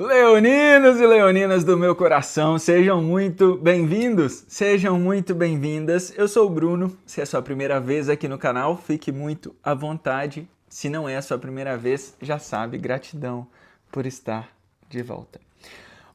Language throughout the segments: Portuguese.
Leoninos e leoninas do meu coração, sejam muito bem-vindos, sejam muito bem-vindas. Eu sou o Bruno, se é a sua primeira vez aqui no canal, fique muito à vontade. Se não é a sua primeira vez, já sabe, gratidão por estar de volta.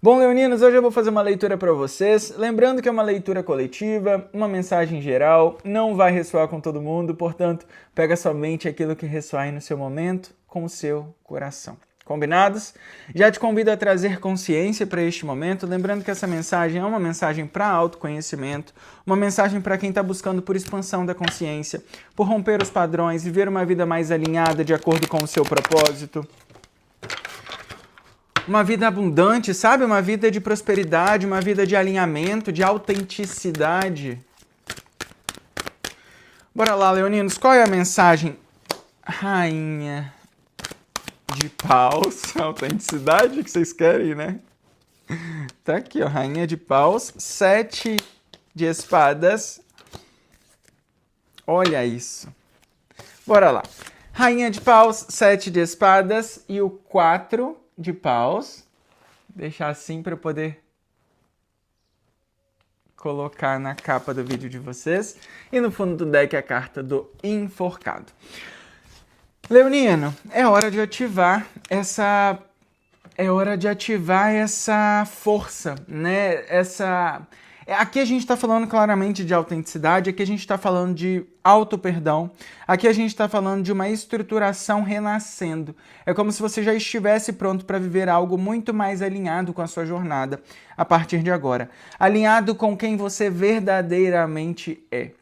Bom, leoninos, hoje eu vou fazer uma leitura para vocês, lembrando que é uma leitura coletiva, uma mensagem geral, não vai ressoar com todo mundo, portanto, pega somente aquilo que ressoar aí no seu momento, com o seu coração. Combinados? Já te convido a trazer consciência para este momento, lembrando que essa mensagem é uma mensagem para autoconhecimento, uma mensagem para quem está buscando por expansão da consciência, por romper os padrões, viver uma vida mais alinhada de acordo com o seu propósito. Uma vida abundante, sabe? Uma vida de prosperidade, uma vida de alinhamento, de autenticidade. Bora lá, leoninos, qual é a mensagem? Rainha de paus, autenticidade que vocês querem, né? Tá aqui, ó, rainha de paus, 7 de espadas. Olha isso. Bora lá. Rainha de paus, 7 de espadas e o 4 de paus. Deixar assim para eu poder colocar na capa do vídeo de vocês. E no fundo do deck a carta do enforcado. Leonino, é hora de ativar essa força, né? Aqui a gente está falando claramente de autenticidade, aqui a gente está falando de auto-perdão, aqui a gente está falando de uma estruturação renascendo. É como se você já estivesse pronto para viver algo muito mais alinhado com a sua jornada a partir de agora. Alinhado com quem você verdadeiramente é.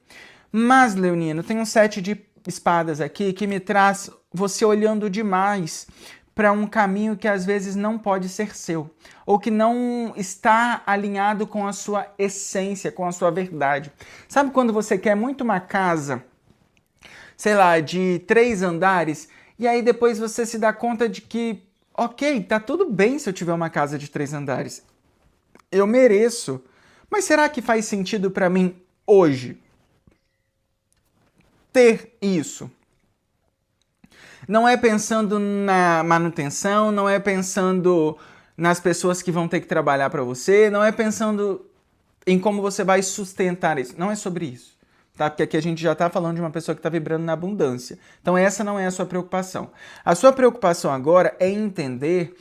Mas, Leonino, tem um 7 de espadas aqui que me traz você olhando demais para um caminho que às vezes não pode ser seu, ou que não está alinhado com a sua essência, com a sua verdade. Sabe quando você quer muito uma casa, sei lá, de 3 andares, e aí depois você se dá conta de que, ok, tá tudo bem se eu tiver uma casa de 3 andares. Eu mereço. Mas será que faz sentido para mim hoje ter isso? Não é pensando na manutenção, não é pensando nas pessoas que vão ter que trabalhar para você, não é pensando em como você vai sustentar isso. Não é sobre isso, tá? Porque aqui a gente já está falando de uma pessoa que está vibrando na abundância. Então essa não é a sua preocupação. A sua preocupação agora é entender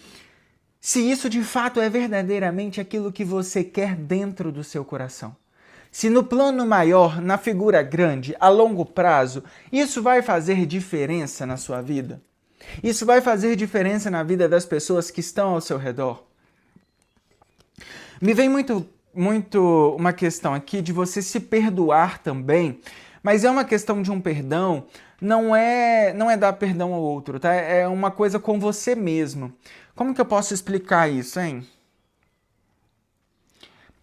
se isso de fato é verdadeiramente aquilo que você quer dentro do seu coração. Se no plano maior, na figura grande, a longo prazo, isso vai fazer diferença na sua vida? Isso vai fazer diferença na vida das pessoas que estão ao seu redor? Me vem muito uma questão aqui de você se perdoar também, mas é uma questão de um perdão, não é dar perdão ao outro, tá? É uma coisa com você mesmo. Como que eu posso explicar isso, hein?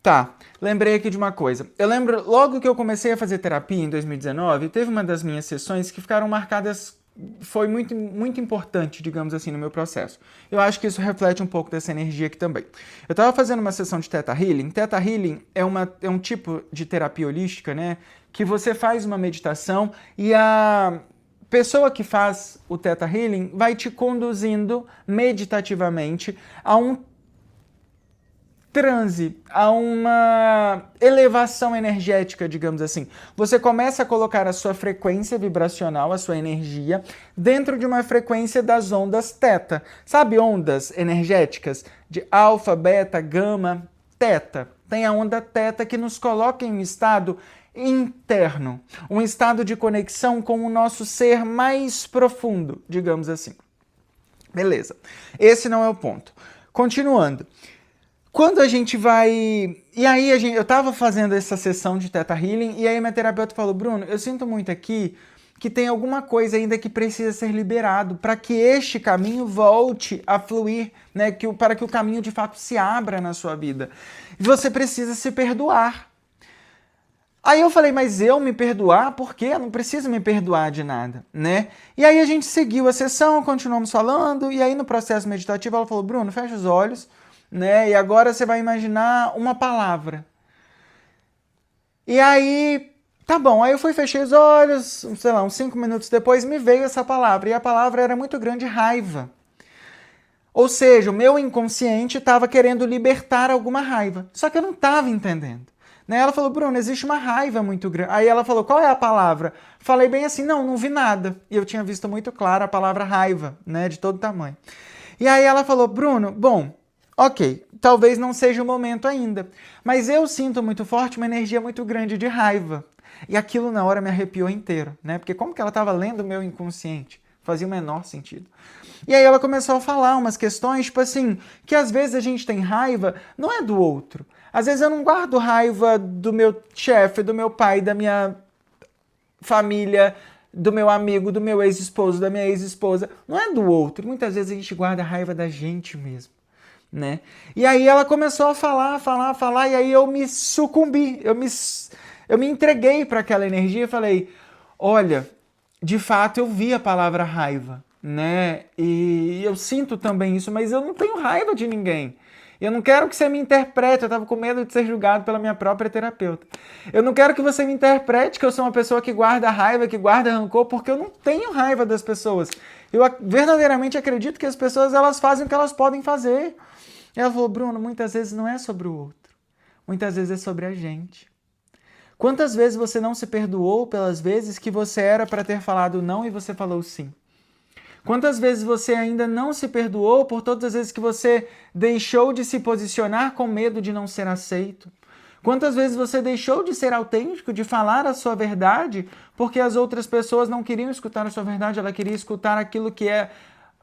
Tá, lembrei aqui de uma coisa. Eu lembro, logo que eu comecei a fazer terapia em 2019, teve uma das minhas sessões que ficaram marcadas, foi muito, muito importante, digamos assim, no meu processo. Eu acho que isso reflete um pouco dessa energia aqui também. Eu estava fazendo uma sessão de Theta Healing. Theta Healing é um tipo de terapia holística, né? Que você faz uma meditação e a pessoa que faz o Theta Healing vai te conduzindo meditativamente a um transe, a uma elevação energética, digamos assim. Você começa a colocar a sua frequência vibracional, a sua energia, dentro de uma frequência das ondas teta. Sabe ondas energéticas? De alfa, beta, gama, teta. Tem a onda teta que nos coloca em um estado interno, um estado de conexão com o nosso ser mais profundo, digamos assim. Beleza. Esse não é o ponto. Continuando. Quando a gente vai... E aí eu tava fazendo essa sessão de Theta Healing e aí minha terapeuta falou, Bruno, eu sinto muito aqui que tem alguma coisa ainda que precisa ser liberado para que este caminho volte a fluir, né? Para que o caminho de fato se abra na sua vida. Você precisa se perdoar. Aí eu falei, mas eu me perdoar? Por quê? Eu não preciso me perdoar de nada, né? E aí a gente seguiu a sessão, continuamos falando, e aí no processo meditativo ela falou, Bruno, fecha os olhos, né? E agora você vai imaginar uma palavra. E aí, tá bom, aí eu fui, fechei os olhos, sei lá, uns 5 minutos depois me veio essa palavra, e a palavra era muito grande, raiva. Ou seja, o meu inconsciente estava querendo libertar alguma raiva. Só que eu não estava entendendo. Né? Ela falou, Bruno, existe uma raiva muito grande. Aí ela falou, qual é a palavra? Falei bem assim, não vi nada. E eu tinha visto muito claro a palavra raiva, né, de todo tamanho. E aí ela falou, Bruno, bom, ok, talvez não seja o momento ainda, mas eu sinto muito forte uma energia muito grande de raiva. E aquilo na hora me arrepiou inteiro, né? Porque como que ela estava lendo o meu inconsciente? Fazia o menor sentido. E aí ela começou a falar umas questões, tipo assim, que às vezes a gente tem raiva, não é do outro. Às vezes eu não guardo raiva do meu chefe, do meu pai, da minha família, do meu amigo, do meu ex-esposo, da minha ex-esposa. Não é do outro. Muitas vezes a gente guarda a raiva da gente mesmo, né? E aí ela começou a falar, e aí eu me sucumbi, eu me entreguei para aquela energia e falei, olha, de fato eu vi a palavra raiva, né? E eu sinto também isso, mas eu não tenho raiva de ninguém. Eu não quero que você me interprete, eu estava com medo de ser julgado pela minha própria terapeuta. Eu não quero que você me interprete que eu sou uma pessoa que guarda raiva, que guarda rancor, porque eu não tenho raiva das pessoas. Eu verdadeiramente acredito que as pessoas elas fazem o que elas podem fazer. E ela falou, Bruno, muitas vezes não é sobre o outro. Muitas vezes é sobre a gente. Quantas vezes você não se perdoou pelas vezes que você era para ter falado não e você falou sim? Quantas vezes você ainda não se perdoou por todas as vezes que você deixou de se posicionar com medo de não ser aceito? Quantas vezes você deixou de ser autêntico, de falar a sua verdade, porque as outras pessoas não queriam escutar a sua verdade, ela queria escutar aquilo que é...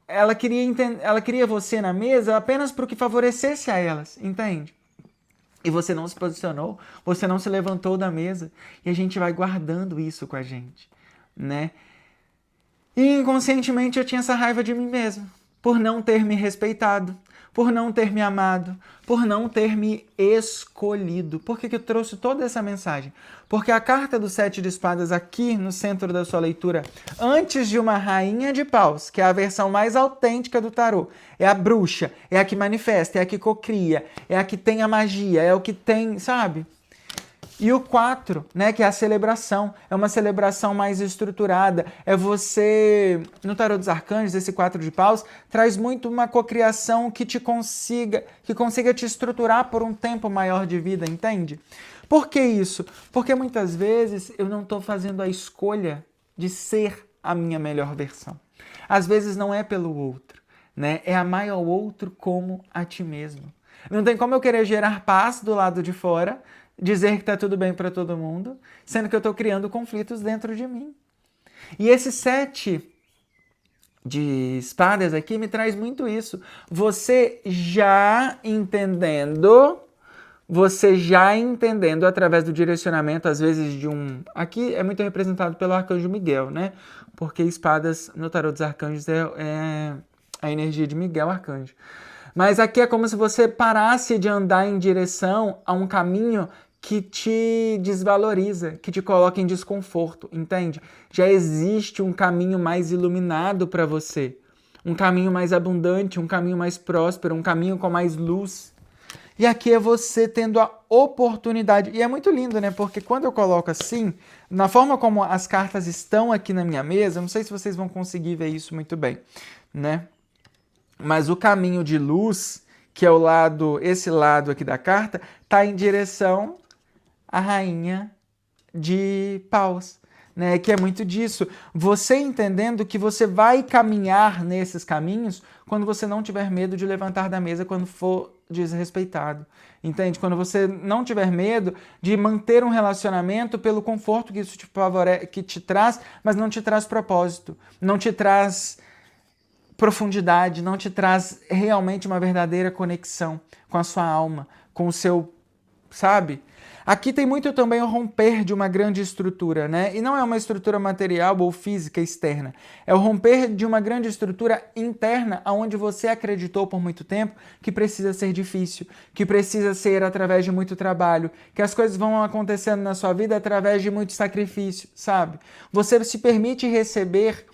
Ela queria você na mesa apenas para o que favorecesse a elas, entende? E você não se posicionou, você não se levantou da mesa, e a gente vai guardando isso com a gente, né? E inconscientemente eu tinha essa raiva de mim mesmo, por não ter me respeitado, por não ter me amado, por não ter me escolhido. Por que eu trouxe toda essa mensagem? Porque a carta do 7 de espadas aqui no centro da sua leitura, antes de uma rainha de paus, que é a versão mais autêntica do tarô, é a bruxa, é a que manifesta, é a que cocria, é a que tem a magia, é o que tem, sabe? E o 4, né, que é a celebração, é uma celebração mais estruturada, é você, no Tarô dos Arcanjos, esse 4 de paus, traz muito uma cocriação que consiga te estruturar por um tempo maior de vida, entende? Por que isso? Porque muitas vezes eu não estou fazendo a escolha de ser a minha melhor versão. Às vezes não é pelo outro, né? É amar ao outro como a ti mesmo. Não tem como eu querer gerar paz do lado de fora, dizer que tá tudo bem para todo mundo, sendo que eu estou criando conflitos dentro de mim. E esse 7 de espadas aqui me traz muito isso. Você já entendendo através do direcionamento, às vezes de um... Aqui é muito representado pelo Arcanjo Miguel, né? Porque espadas no Tarô dos Arcanjos é a energia de Miguel Arcanjo. Mas aqui é como se você parasse de andar em direção a um caminho que te desvaloriza, que te coloca em desconforto, entende? Já existe um caminho mais iluminado para você, um caminho mais abundante, um caminho mais próspero, um caminho com mais luz. E aqui é você tendo a oportunidade. E é muito lindo, né? Porque quando eu coloco assim, na forma como as cartas estão aqui na minha mesa, não sei se vocês vão conseguir ver isso muito bem, né? Mas o caminho de luz, que é esse lado aqui da carta, está em direção à rainha de paus, né? Que é muito disso. Você entendendo que você vai caminhar nesses caminhos quando você não tiver medo de levantar da mesa quando for desrespeitado. Entende? Quando você não tiver medo de manter um relacionamento pelo conforto que isso que te traz, mas não te traz propósito, não te traz profundidade, não te traz realmente uma verdadeira conexão com a sua alma, com o seu, sabe? Aqui tem muito também o romper de uma grande estrutura, né? E não é uma estrutura material ou física externa. É o romper de uma grande estrutura interna, onde você acreditou por muito tempo que precisa ser difícil, que precisa ser através de muito trabalho, que as coisas vão acontecendo na sua vida através de muito sacrifício, sabe? Você se permite receber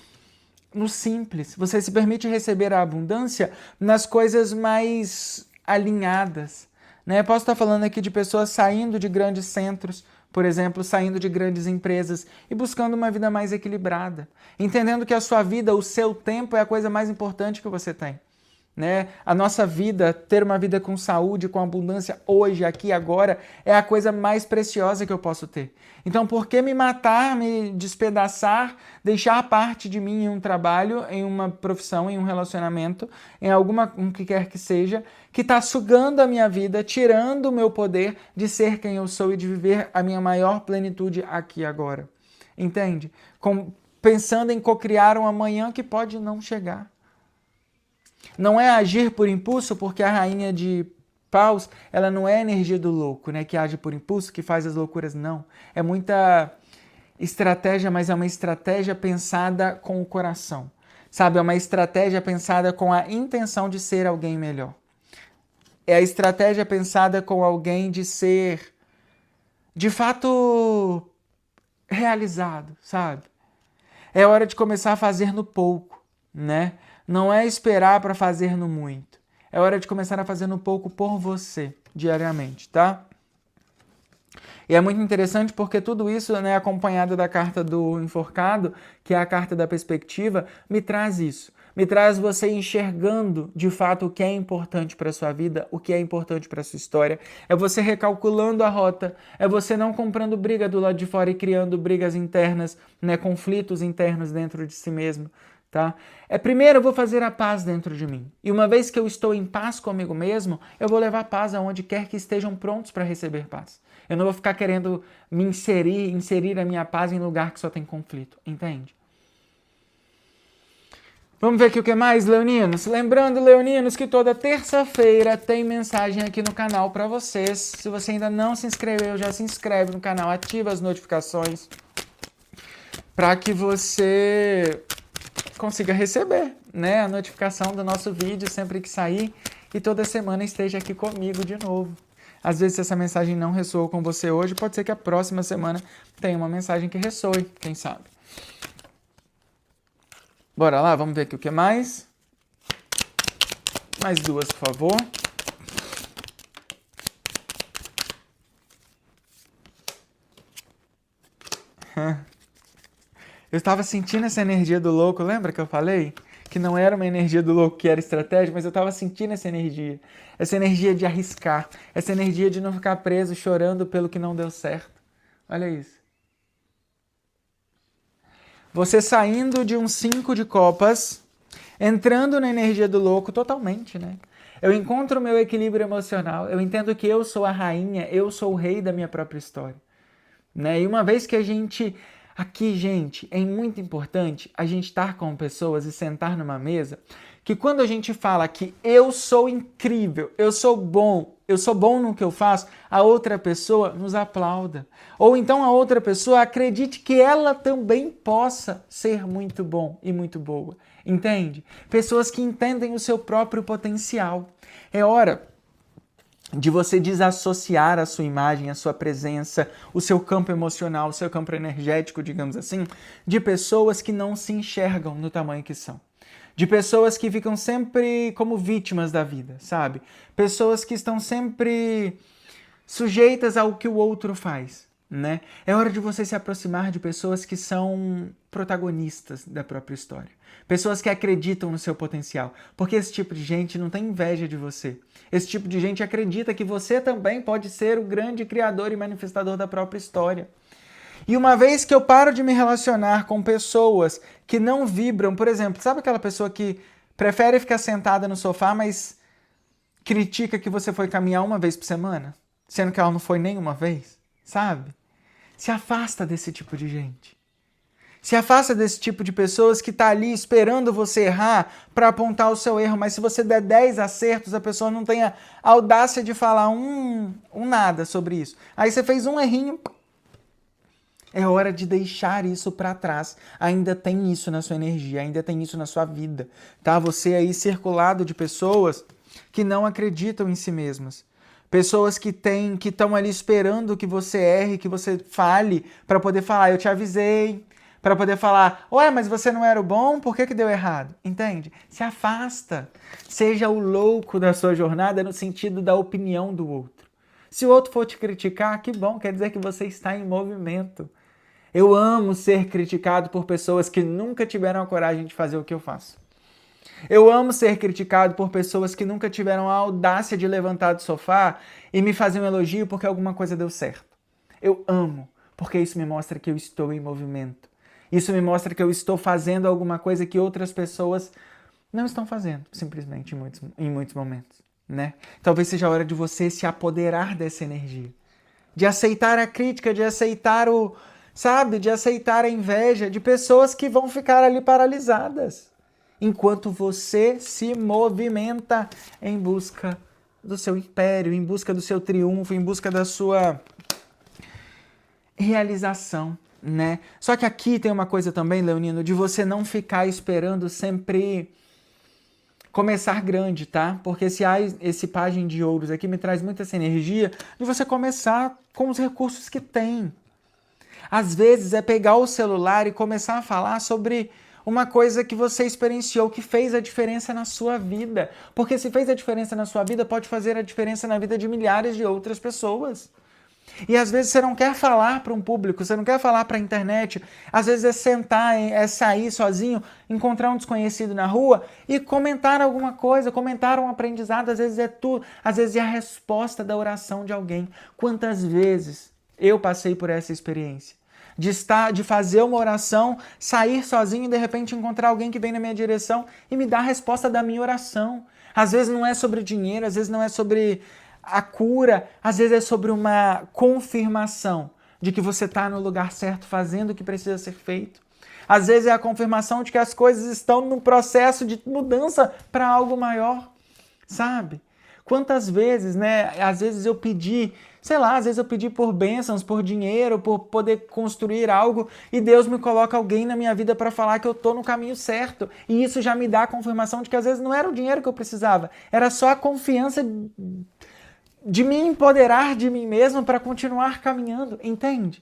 no simples. Você se permite receber a abundância nas coisas mais alinhadas, né? Posso estar falando aqui de pessoas saindo de grandes centros, por exemplo, saindo de grandes empresas e buscando uma vida mais equilibrada, entendendo que a sua vida, o seu tempo é a coisa mais importante que você tem, né? A nossa vida, ter uma vida com saúde, com abundância hoje, aqui, agora, é a coisa mais preciosa que eu posso ter. Então, por que me matar, me despedaçar, deixar parte de mim em um trabalho, em uma profissão, em um relacionamento, em alguma, um que quer que seja, que está sugando a minha vida, tirando o meu poder de ser quem eu sou e de viver a minha maior plenitude aqui e agora? Entende? Pensando em cocriar um amanhã que pode não chegar. Não é agir por impulso, porque a rainha de paus, ela não é a energia do louco, né? Que age por impulso, que faz as loucuras, não. É muita estratégia, mas é uma estratégia pensada com o coração. Sabe? É uma estratégia pensada com a intenção de ser alguém melhor. É a estratégia pensada com alguém de ser, de fato, realizado, sabe? É hora de começar a fazer no pouco, né? Não é esperar para fazer no muito. É hora de começar a fazer no pouco por você, diariamente, tá? E é muito interessante porque tudo isso, né, acompanhado da carta do enforcado, que é a carta da perspectiva, me traz isso. Me traz você enxergando de fato o que é importante para a sua vida, o que é importante para a sua história. É você recalculando a rota, é você não comprando briga do lado de fora e criando brigas internas, né, conflitos internos dentro de si mesmo. Tá? Primeiro eu vou fazer a paz dentro de mim. E uma vez que eu estou em paz comigo mesmo, eu vou levar paz aonde quer que estejam prontos para receber paz. Eu não vou ficar querendo me inserir a minha paz em lugar que só tem conflito. Entende? Vamos ver aqui o que mais, leoninos? Lembrando, leoninos, que toda terça-feira tem mensagem aqui no canal para vocês. Se você ainda não se inscreveu, já se inscreve no canal, ativa as notificações para que você consiga receber, né, a notificação do nosso vídeo sempre que sair e toda semana esteja aqui comigo de novo. Às vezes, se essa mensagem não ressoou com você hoje, pode ser que a próxima semana tenha uma mensagem que ressoe, quem sabe. Bora lá, vamos ver aqui o que mais. Mais duas, por favor. Eu estava sentindo essa energia do louco, lembra que eu falei? Que não era uma energia do louco, que era estratégia, mas eu estava sentindo essa energia. Essa energia de arriscar, essa energia de não ficar preso chorando pelo que não deu certo. Olha isso. Você saindo de um 5 de copas, entrando na energia do louco totalmente, né? Eu encontro o meu equilíbrio emocional, eu entendo que eu sou a rainha, eu sou o rei da minha própria história. Né? E uma vez que a gente... Aqui, gente, é muito importante a gente estar com pessoas e sentar numa mesa que quando a gente fala que eu sou incrível, eu sou bom no que eu faço, a outra pessoa nos aplauda. Ou então a outra pessoa acredite que ela também possa ser muito bom e muito boa. Entende? Pessoas que entendem o seu próprio potencial. É hora de você desassociar a sua imagem, a sua presença, o seu campo emocional, o seu campo energético, digamos assim, de pessoas que não se enxergam no tamanho que são. De pessoas que ficam sempre como vítimas da vida, sabe? Pessoas que estão sempre sujeitas ao que o outro faz, né? É hora de você se aproximar de pessoas que são protagonistas da própria história. Pessoas que acreditam no seu potencial. Porque esse tipo de gente não tem inveja de você. Esse tipo de gente acredita que você também pode ser o grande criador e manifestador da própria história. E uma vez que eu paro de me relacionar com pessoas que não vibram, por exemplo, sabe aquela pessoa que prefere ficar sentada no sofá, mas critica que você foi caminhar uma vez por semana, sendo que ela não foi nenhuma vez, sabe? Se afasta desse tipo de gente. Se afasta desse tipo de pessoas que está ali esperando você errar para apontar o seu erro, mas se você der 10 acertos, a pessoa não tem a audácia de falar um nada sobre isso. Aí você fez um errinho, é hora de deixar isso para trás. Ainda tem isso na sua energia, ainda tem isso na sua vida, tá? Você aí circulado de pessoas que não acreditam em si mesmas. Pessoas que estão ali esperando que você erre, que você fale, para poder falar, eu te avisei, para poder falar, ué, mas você não era o bom, por que deu errado? Entende? Se afasta. Seja o louco da sua jornada no sentido da opinião do outro. Se o outro for te criticar, que bom, quer dizer que você está em movimento. Eu amo ser criticado por pessoas que nunca tiveram a coragem de fazer o que eu faço. Eu amo ser criticado por pessoas que nunca tiveram a audácia de levantar do sofá e me fazer um elogio porque alguma coisa deu certo. Eu amo, porque isso me mostra que eu estou em movimento. Isso me mostra que eu estou fazendo alguma coisa que outras pessoas não estão fazendo, simplesmente, em muitos momentos, né? Talvez seja a hora de você se apoderar dessa energia. De aceitar a crítica, de aceitar de aceitar a inveja de pessoas que vão ficar ali paralisadas. Enquanto você se movimenta em busca do seu império, em busca do seu triunfo, em busca da sua realização, né? Só que aqui tem uma coisa também, Leonino, de você não ficar esperando sempre começar grande, tá? Porque esse pajem de ouros aqui me traz muita essa energia de você começar com os recursos que tem. Às vezes é pegar o celular e começar a falar sobre uma coisa que você experienciou, que fez a diferença na sua vida. Porque se fez a diferença na sua vida, pode fazer a diferença na vida de milhares de outras pessoas. E às vezes você não quer falar para um público, você não quer falar para a internet, às vezes é sentar, é sair sozinho, encontrar um desconhecido na rua e comentar alguma coisa, comentar um aprendizado, às vezes é tudo, às vezes é a resposta da oração de alguém. Quantas vezes eu passei por essa experiência? De fazer uma oração, sair sozinho e de repente encontrar alguém que vem na minha direção e me dá a resposta da minha oração. Às vezes não é sobre dinheiro, às vezes não é sobre a cura, às vezes é sobre uma confirmação de que você está no lugar certo, fazendo o que precisa ser feito. Às vezes é a confirmação de que as coisas estão num processo de mudança para algo maior, sabe? Quantas vezes, né? Às vezes eu pedi, às vezes eu pedi por bênçãos, por dinheiro, por poder construir algo e Deus me coloca alguém na minha vida para falar que eu estou no caminho certo. E isso já me dá a confirmação de que às vezes não era o dinheiro que eu precisava, era só a confiança de me empoderar de mim mesmo para continuar caminhando, entende?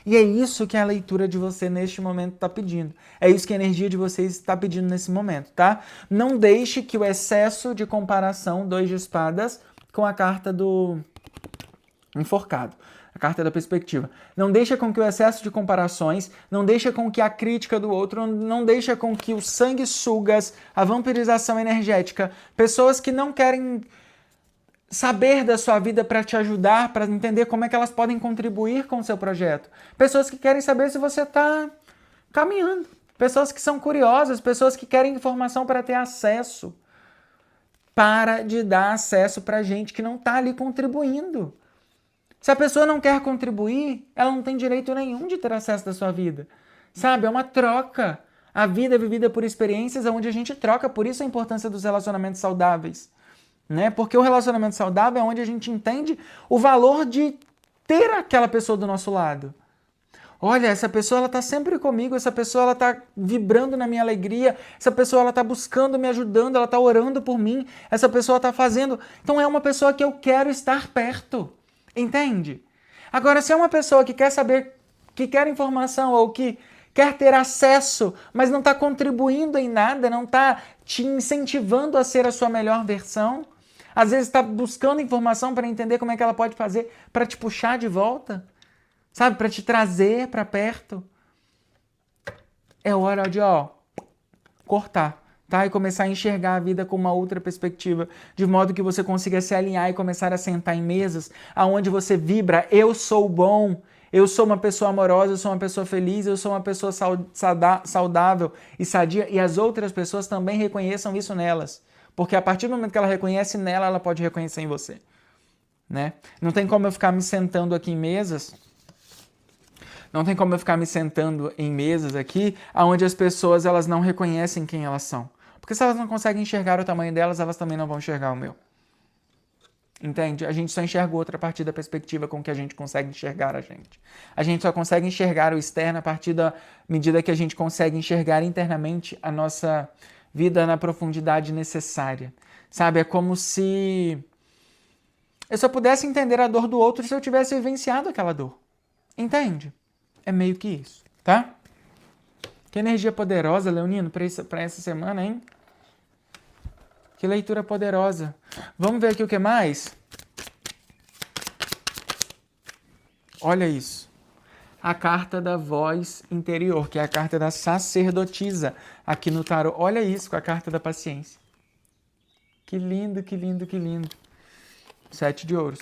E é isso que a leitura de você neste momento está pedindo. É isso que a energia de vocês está pedindo nesse momento, tá? Não deixe que o excesso de comparação, 2 de espadas, com a carta do enforcado, a carta da perspectiva. Não deixa com que o excesso de comparações, não deixa com que a crítica do outro, não deixa com que os sanguessugas, a vampirização energética, pessoas que não querem saber da sua vida para te ajudar, para entender como é que elas podem contribuir com o seu projeto. Pessoas que querem saber se você está caminhando. Pessoas que são curiosas, pessoas que querem informação para ter acesso. Para de dar acesso para gente que não está ali contribuindo. Se a pessoa não quer contribuir, ela não tem direito nenhum de ter acesso da sua vida. Sabe? É uma troca. A vida é vivida por experiências onde a gente troca. Por isso a importância dos relacionamentos saudáveis. Né? Porque o relacionamento saudável é onde a gente entende o valor de ter aquela pessoa do nosso lado. Olha, essa pessoa ela está sempre comigo, essa pessoa ela está vibrando na minha alegria, essa pessoa ela está buscando, me ajudando, ela está orando por mim, essa pessoa está fazendo. Então é uma pessoa que eu quero estar perto, entende? Agora, se é uma pessoa que quer saber, que quer informação ou que quer ter acesso, mas não está contribuindo em nada, não está te incentivando a ser a sua melhor versão, às vezes está buscando informação para entender como é que ela pode fazer para te puxar de volta, sabe? Para te trazer para perto. É hora de, cortar, tá? E começar a enxergar a vida com uma outra perspectiva, de modo que você consiga se alinhar e começar a sentar em mesas aonde você vibra, eu sou bom, eu sou uma pessoa amorosa, eu sou uma pessoa feliz, eu sou uma pessoa saudável e sadia, e as outras pessoas também reconheçam isso nelas. Porque a partir do momento que ela reconhece nela, ela pode reconhecer em você. Né? Não tem como eu ficar me sentando aqui em mesas. Não tem como eu ficar me sentando em mesas aqui, onde as pessoas elas não reconhecem quem elas são. Porque se elas não conseguem enxergar o tamanho delas, elas também não vão enxergar o meu. Entende? A gente só enxerga o outro a partir da perspectiva com que a gente consegue enxergar a gente. A gente só consegue enxergar o externo a partir da medida que a gente consegue enxergar internamente a nossa vida na profundidade necessária. Sabe? É como se eu só pudesse entender a dor do outro se eu tivesse vivenciado aquela dor. Entende? É meio que isso, tá? Que energia poderosa, Leonino, para essa semana, hein? Que leitura poderosa. Vamos ver aqui o que mais? Olha isso. a carta da voz interior, que é a carta da sacerdotisa aqui no tarô. Olha isso com a carta da paciência. Que lindo, que lindo, que lindo. 7 de ouros.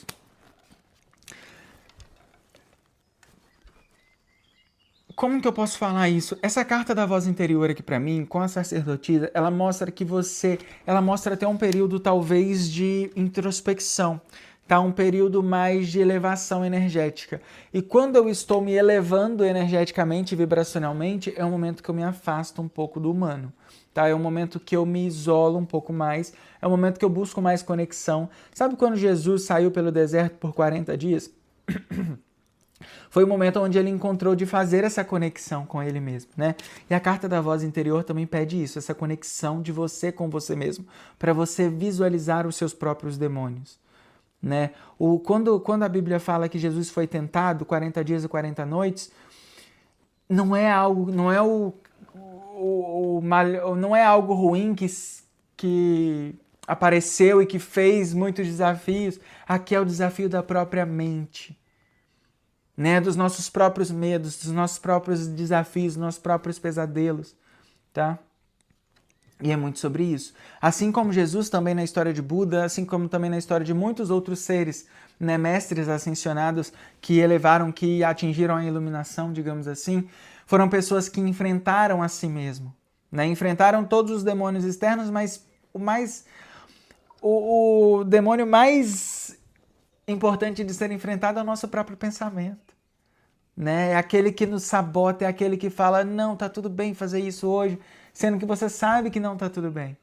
Como que eu posso falar isso? Essa carta da voz interior aqui pra mim, com a sacerdotisa, ela mostra que ela mostra até um período talvez de introspecção, tá? Um período mais de elevação energética. E quando eu estou me elevando energeticamente, vibracionalmente, é um momento que eu me afasto um pouco do humano, tá? É um momento que eu me isolo um pouco mais, é um momento que eu busco mais conexão. Sabe quando Jesus saiu pelo deserto por 40 dias? Foi o momento onde ele encontrou de fazer essa conexão com ele mesmo, né? E a carta da voz interior também pede isso, essa conexão de você com você mesmo, para você visualizar os seus próprios demônios, né? Quando a Bíblia fala que Jesus foi tentado 40 dias e 40 noites, não é algo, não é algo ruim que apareceu e que fez muitos desafios. Aqui é o desafio da própria mente, né, dos nossos próprios medos, dos nossos próprios desafios, dos nossos próprios pesadelos, tá? E é muito sobre isso. Assim como Jesus também na história de Buda, assim como também na história de muitos outros seres, né, mestres ascensionados que elevaram, que atingiram a iluminação, digamos assim, foram pessoas que enfrentaram a si mesmo, né? Enfrentaram todos os demônios externos, mas o demônio mais importante de ser enfrentado é o nosso próprio pensamento, né? É aquele que nos sabota, é aquele que fala, não, tá tudo bem fazer isso hoje, sendo que você sabe que não tá tudo bem.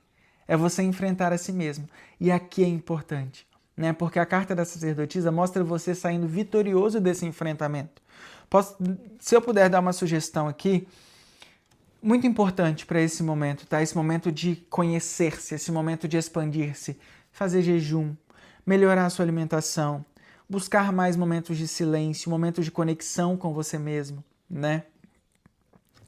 É você enfrentar a si mesmo. E aqui é importante, né? Porque a carta da sacerdotisa mostra você saindo vitorioso desse enfrentamento. Se eu puder dar uma sugestão aqui, muito importante para esse momento, tá? Esse momento de conhecer-se, esse momento de expandir-se, fazer jejum, melhorar a sua alimentação, buscar mais momentos de silêncio, momentos de conexão com você mesmo, né?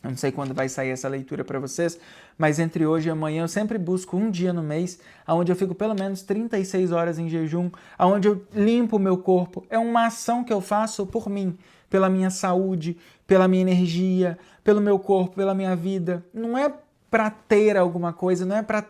Eu não sei quando vai sair essa leitura para vocês, mas entre hoje e amanhã eu sempre busco um dia no mês onde eu fico pelo menos 36 horas em jejum, onde eu limpo o meu corpo. É uma ação que eu faço por mim, pela minha saúde, pela minha energia, pelo meu corpo, pela minha vida. Não é para ter alguma coisa, não é para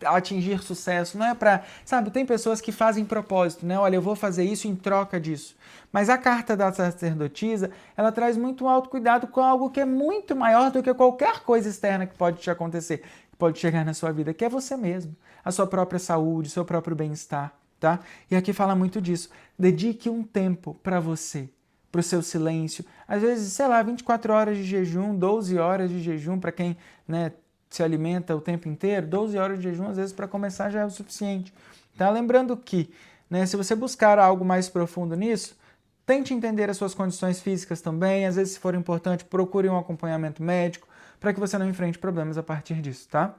atingir sucesso, não é para, sabe, tem pessoas que fazem propósito, né? Olha, eu vou fazer isso em troca disso. Mas a carta da sacerdotisa, ela traz muito autocuidado com algo que é muito maior do que qualquer coisa externa que pode te acontecer, que pode chegar na sua vida, que é você mesmo, a sua própria saúde, seu próprio bem-estar, tá? E aqui fala muito disso. Dedique um tempo para você, para o seu silêncio. Às vezes, sei lá, 24 horas de jejum, 12 horas de jejum para quem, né, se alimenta o tempo inteiro, 12 horas de jejum, às vezes, para começar já é o suficiente. Tá? Lembrando que, né, se você buscar algo mais profundo nisso, tente entender as suas condições físicas também. Às vezes, se for importante, procure um acompanhamento médico para que você não enfrente problemas a partir disso, tá?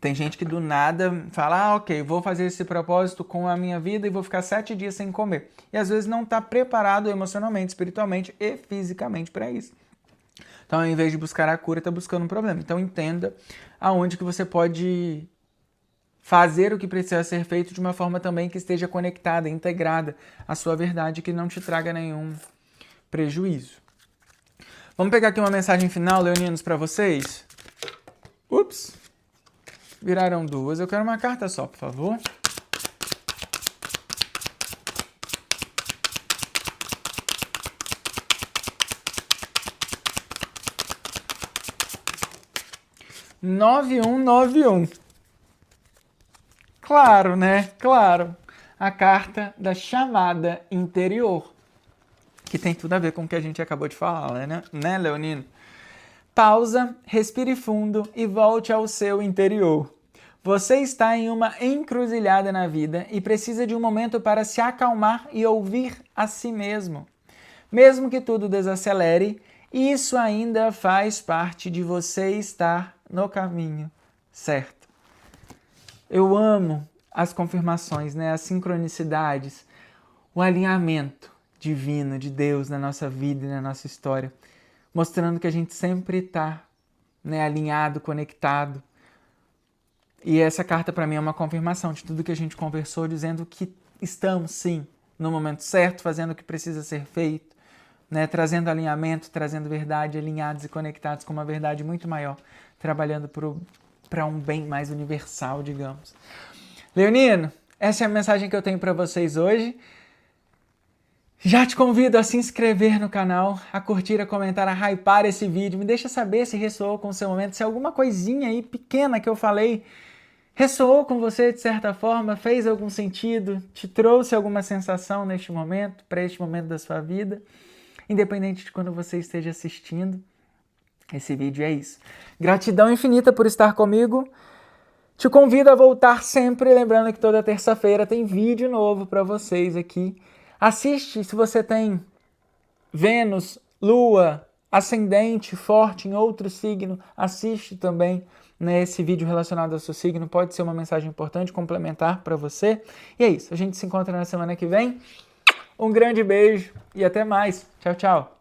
Tem gente que do nada fala, ok, vou fazer esse propósito com a minha vida e vou ficar 7 dias sem comer. E às vezes não está preparado emocionalmente, espiritualmente e fisicamente para isso. Então, ao invés de buscar a cura, está buscando um problema. Então, entenda aonde que você pode fazer o que precisa ser feito de uma forma também que esteja conectada, integrada à sua verdade, que não te traga nenhum prejuízo. Vamos pegar aqui uma mensagem final, leoninos, para vocês? Ups! Viraram duas. Eu quero uma carta só, por favor. Nove um. Claro, né? Claro. A carta da chamada interior. Que tem tudo a ver com o que a gente acabou de falar, né, Leonino? Pausa, respire fundo e volte ao seu interior. Você está em uma encruzilhada na vida e precisa de um momento para se acalmar e ouvir a si mesmo. Mesmo que tudo desacelere, isso ainda faz parte de você estar no caminho certo. Eu amo as confirmações, né? As sincronicidades, o alinhamento divino de Deus na nossa vida e na nossa história, mostrando que a gente sempre está, né, alinhado, conectado. E essa carta para mim é uma confirmação de tudo que a gente conversou, dizendo que estamos sim no momento certo, fazendo o que precisa ser feito, né? Trazendo alinhamento, trazendo verdade, alinhados e conectados com uma verdade muito maior, trabalhando para um bem mais universal, digamos. Leonino, essa é a mensagem que eu tenho para vocês hoje. Já te convido a se inscrever no canal, a curtir, a comentar, a hypar esse vídeo. Me deixa saber se ressoou com o seu momento, se alguma coisinha aí pequena que eu falei ressoou com você de certa forma, fez algum sentido, te trouxe alguma sensação neste momento, para este momento da sua vida. Independente de quando você esteja assistindo, esse vídeo é isso. Gratidão infinita por estar comigo. Te convido a voltar sempre, lembrando que toda terça-feira tem vídeo novo para vocês aqui. Assiste se você tem Vênus, Lua, Ascendente forte em outro signo, assiste também nesse vídeo relacionado ao seu signo, pode ser uma mensagem importante, complementar para você. E é isso, a gente se encontra na semana que vem. Um grande beijo e até mais. Tchau, tchau.